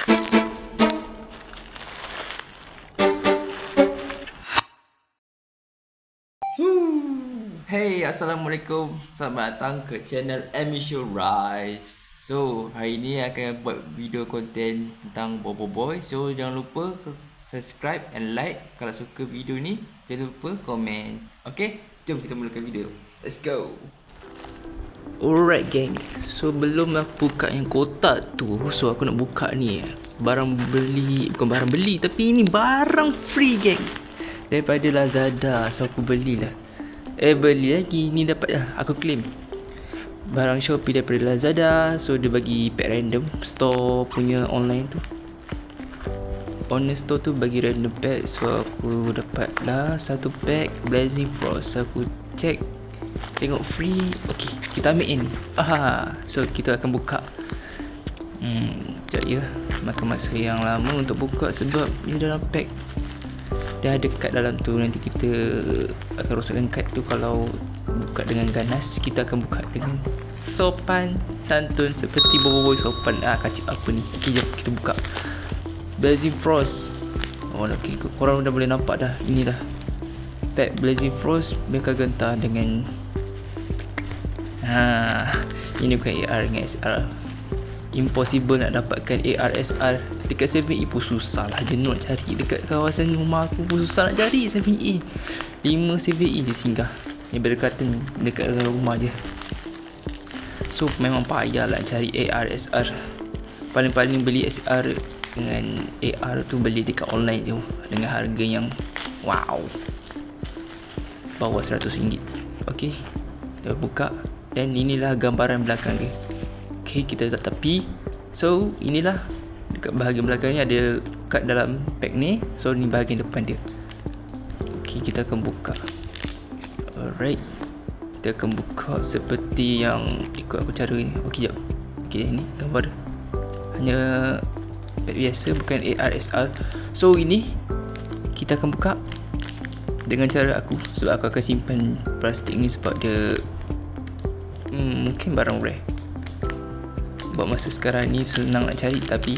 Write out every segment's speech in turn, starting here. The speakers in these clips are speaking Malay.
Hey, Assalamualaikum. Selamat datang ke channel Emission Rise. So, hari ni akan buat video konten tentang Bobo Boy. So, jangan lupa subscribe and like. Kalau suka video ni, jangan lupa komen. Okay, jom kita mulakan video. Let's go. Alright gang, so belum aku buka yang kotak tu, so aku nak buka ni barang beli, bukan barang beli tapi ini barang free gang, daripada Lazada. So aku belilah, beli lagi, ni dapat dah, aku claim barang Shopee daripada Lazada. So dia bagi pack random, store punya online tu, honest store tu bagi random pack. So aku dapat lah satu pack Blazing Frost. Aku check, tengok free, okay, kita ambil yang ni. So kita akan buka. Sekejap ya, makan masa yang lama untuk buka sebab ni dalam pack dah ada kad dalam tu. Nanti kita akan rosakkan kad tu kalau buka dengan ganas. Kita akan buka dengan sopan santun seperti Bobo Boy sopan. Kacip apa ni? Okay, jom kita buka Blazing Frost. Okay, korang dah boleh nampak dah. Ini dah pack Blazing Frost Mecha Gentar dengan ini bukan AR dengan SR. Impossible nak dapatkan AR SR dekat 7E pun susah lah, jenuh nak cari. Dekat kawasan rumah aku pun susah nak cari 7E. 5 7E je singgah, yang berdekatan dekat rumah je. So memang payah lah cari AR SR. Paling-paling beli SR dengan AR tu beli dekat online je dengan harga yang wow, bawah RM100. Okay, kita buka. Dan inilah gambaran belakang dia. Okay, kita letak tepi. So inilah, dekat bahagian belakang ni ada kad dalam pack ni. So ni bahagian depan dia. Okay, kita akan buka. Alright, kita akan buka seperti yang ikut aku cara ni. Okay, jap. Okay, ni gambar dia. Hanya pack biasa, bukan ARSR. So ini kita akan buka dengan cara aku, sebab aku akan simpan plastik ni sebab dia mungkin barang rare. Buat masa sekarang ni senang nak cari, tapi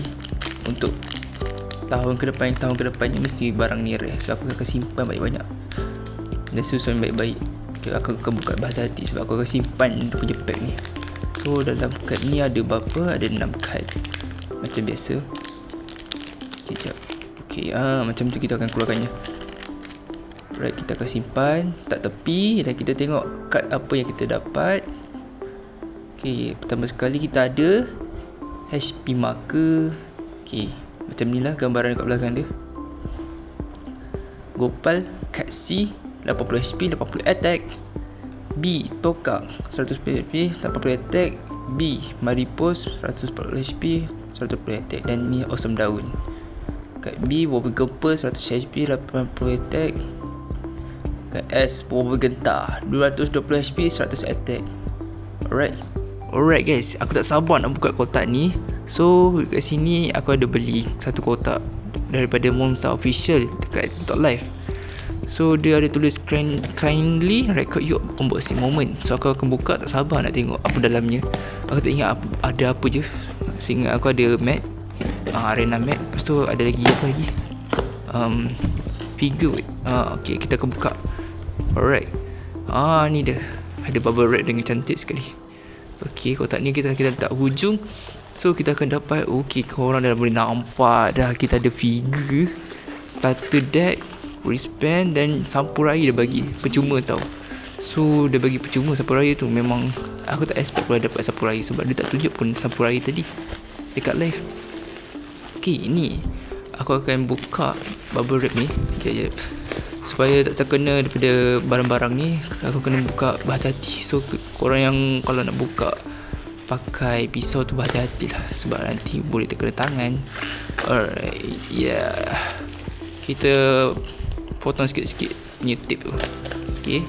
untuk tahun ke depannya mesti barang ni rare. So aku akan simpan banyak-banyak dan susun baik-baik. Okay, aku akan buka berhati-hati sebab aku akan simpan punya pack ni. So dalam kad ni ada berapa? Ada 6 kad macam biasa. Okay, jap. Okay, macam tu kita akan keluarkannya. Right, kita akan simpan tak tepi dan kita tengok kad apa yang kita dapat. Okay, pertama sekali kita ada HP marker. Okay, macam ni lah gambaran kat belakang dia. Gopal, kad C 80 HP 80 attack. B Toka 100 HP 80 attack. B Maripos 140 HP 110 attack. Dan ni Awesome Daun. Kad B Wobble Gemper 100 HP 80 attack. Kad S Wobble Gentar 220 HP 100 attack. Alright guys, aku tak sabar nak buka kotak ni. So dekat sini aku ada beli satu kotak daripada Monster Official dekat TikTok Live. So dia ada tulis kindly record your unboxing moment. So aku akan buka, tak sabar nak tengok apa dalamnya. Aku tak ingat ada apa je. Seingat aku ada mat, arena mat. Lepas tu ada lagi apa lagi, figure. Okay, kita akan buka. Alright, ni dia, ada bubble wrap dengan cantik sekali. Okay, kotak ni kita letak hujung. So kita akan dapat, okay, korang dah boleh nampak dah, kita ada figure, starter deck, wristband dan sampuraya dia bagi percuma tau. So dia bagi percuma sampuraya tu. Memang aku tak expect kalau dapat sampuraya sebab dia tak tunjuk pun sampuraya tadi dekat live. Okay, ini aku akan buka bubble wrap ni. Sekejap, supaya tak terkena daripada barang-barang ni, aku kena buka berhati-hati. So korang yang kalau nak buka pakai pisau tu berhati-hati lah, sebab nanti boleh terkena tangan. Alright, yeah, kita potong sikit-sikit punya tape tu. Okay,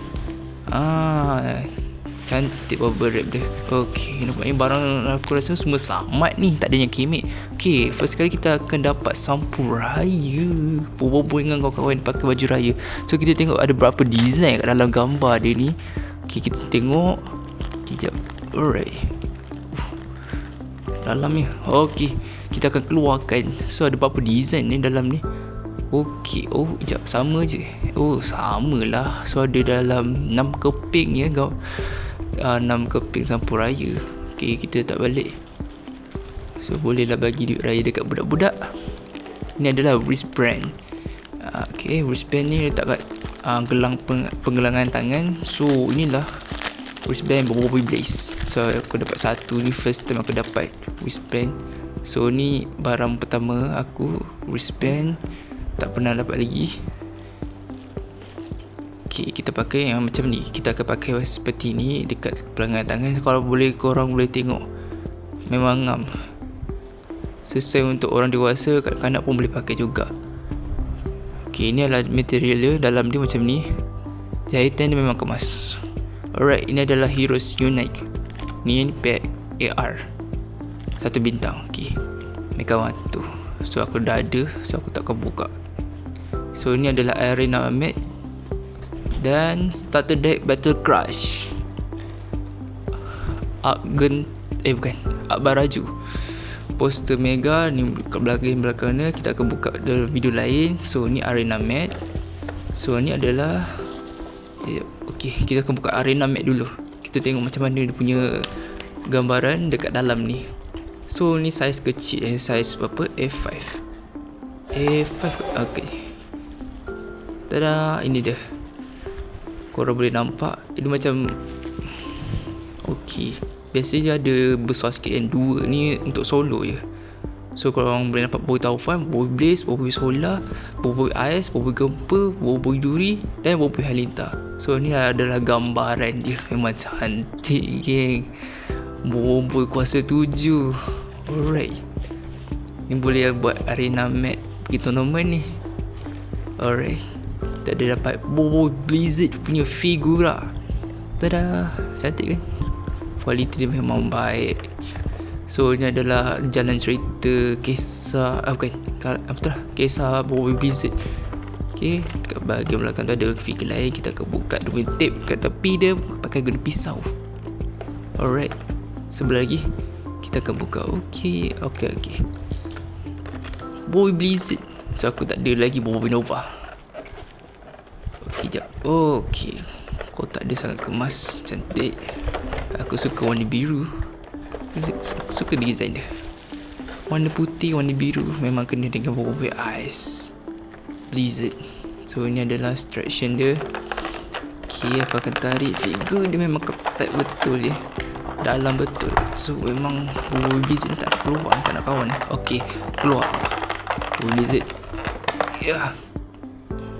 cantik bubble wrap dia. Okay, nampaknya barang aku rasa semua selamat ni, tak ada yang kemek. Okay, first kali kita akan dapat sampuraya. Bobo dengan kawan-kawan pakai baju raya. So kita tengok ada berapa design kat dalam gambar dia ni. Okay, kita tengok. Okay, jap. Alright, dalamnya. Okay, kita akan keluarkan. So ada berapa design ni dalam ni. Okey, oh sekejap, sama je. Oh samalah. So ada dalam 6 keping ya kau. 6 keping sampuraya. Okey, kita letak balik. So bolehlah bagi duit raya dekat budak-budak. Ini adalah wristband. Okey, wristband ni letak kat gelang penggelangan tangan. So inilah wristband Bobby Blaze. So aku dapat satu ni, first time aku dapat wristband. So ni barang pertama aku, wristband. Tak pernah dapat lagi. Okay, kita pakai yang macam ni. Kita akan pakai seperti ni dekat pelanggan tangan. Kalau boleh korang boleh tengok, memang ngam. Sesuai untuk orang dewasa, kanak-kanak pun boleh pakai juga. Okay, ini adalah material dia. Dalam dia macam ni. Jahitan dia memang kemas. Alright, ini adalah Heroes Unite. Ni pack AR 1 bintang. Okay, ni kawan tu. So aku dah ada, so aku tak akan buka. So ni adalah Arena Map dan Starter Deck Battle Crush. Bukan Akbar Raju. Poster Mega ni kat belakang ni, kita akan buka dalam video lain. So ni Arena Map. So ni adalah okay, kita akan buka Arena Map dulu. Kita tengok macam mana dia punya gambaran dekat dalam ni. So ni saiz kecil, saiz berapa? A5. Okay. Tada, ini dia. Korang boleh nampak dia macam okay. Biasanya ada besar sikit kan. 2 ni untuk solo je. So korang boleh nampak Boy Taufan, Boy Blaze, Boy Solar, Boy Ais, Boy Gempa, Boy Duri dan Boy Halinta. So ni adalah gambaran dia. Memang cantik geng. Boy kuasa 7. Alright. Ni boleh buat arena match pergi tournament ni. Alright. Kita ada dapat Boy Blizzard punya figura. Tada. Cantik kan? Kualiti dia memang baik. So ni adalah jalan cerita kisah kisah Boy Blizzard. Okay, dekat bahagian belakang tu ada figure lain. Kita akan buka dua tape kat tepi dia pakai guna pisau. Alright. Sebelah lagi kita akan buka. Okay. Boy Blizzard. So aku tak ada lagi Boy Nova. Okay, jap. Okay, kotak dia sangat kemas, cantik. Aku suka warna biru. Aku suka design dia. Warna putih, warna biru memang kena dengan Boy Ice Blizzard. So ini adalah instruction dia. Okay, aku akan tarik. Figure dia memang ketat betul je, dalam betul. So memang Boy Blizzard tak keluar, tak nak kawan. Okay, keluar Boy Blizzard. Ya.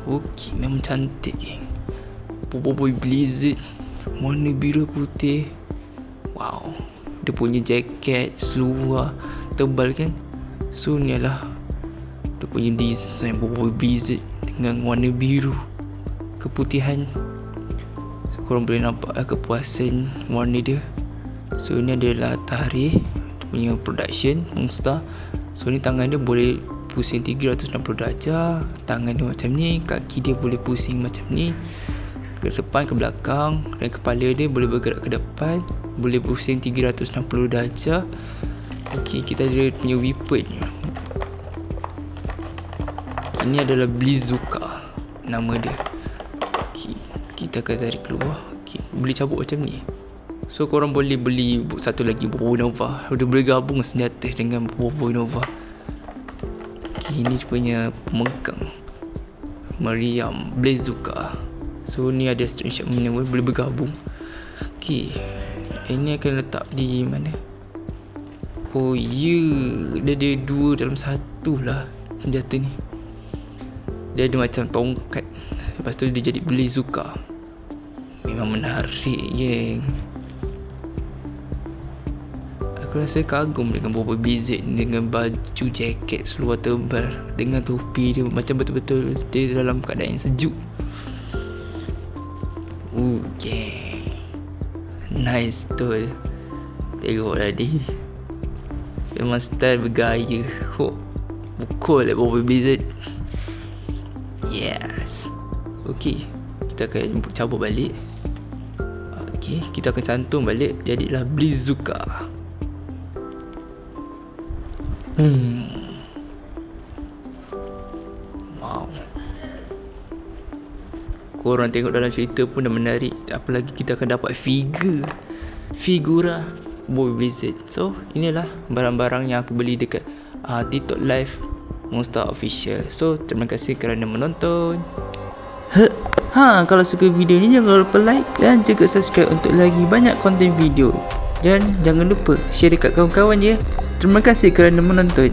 Okay, memang cantik geng. Boy Blizzard warna biru putih. Wow. Dia punya jaket seluar tebal kan. So ni lah dia punya design Boy Blizzard dengan warna biru keputihan. So korang boleh nampak kepuasan warna dia. So ni adalah tarikh dia punya production Monster. So ni tangan dia boleh pusing 360 darjah. Tangan dia macam ni, kaki dia boleh pusing macam ni, ke depan, ke belakang, dan kepala dia boleh bergerak ke depan, boleh pusing 360 darjah. Okey, kita ada punya weapon. Ini adalah Blizzuka nama dia. Okey, kita akan tarik keluar. Okey, boleh cabut macam ni. So korang boleh beli satu lagi Boy Nova. Dia boleh gabung senjata dengan Boy Nova. Okey, ini punya pemegang Meriam Blizzuka. So ni ada screenshot manual, boleh bergabung. Okay, ini akan letak di mana? Oh ya, dia ada 2 dalam 1 lah senjata ni. Dia ada macam tongkat, lepas tu dia jadi Blizzuka. Memang menarik geng. Aku rasa kagum dengan Boy Blizzard, dengan baju jaket seluar tebal, dengan topi dia macam betul-betul dia dalam keadaan yang sejuk. Okay, nice betul. Tengoklah dia, memang style bergaya. Pukul lah Boy Blizzard. Yes. Okay, kita akan cabut balik. Okay, kita akan cantum balik. Jadilah Blizzuka. Wow. Korang tengok dalam cerita pun dah menarik. Apalagi kita akan dapat figura Boy Blizzard. So inilah barang-barang yang aku beli dekat TikTok Live Monster Official. So terima kasih kerana menonton. Kalau suka video ni jangan lupa like dan juga subscribe untuk lagi banyak konten video. Dan jangan lupa share dekat kawan-kawan ya. Terima kasih kerana menonton.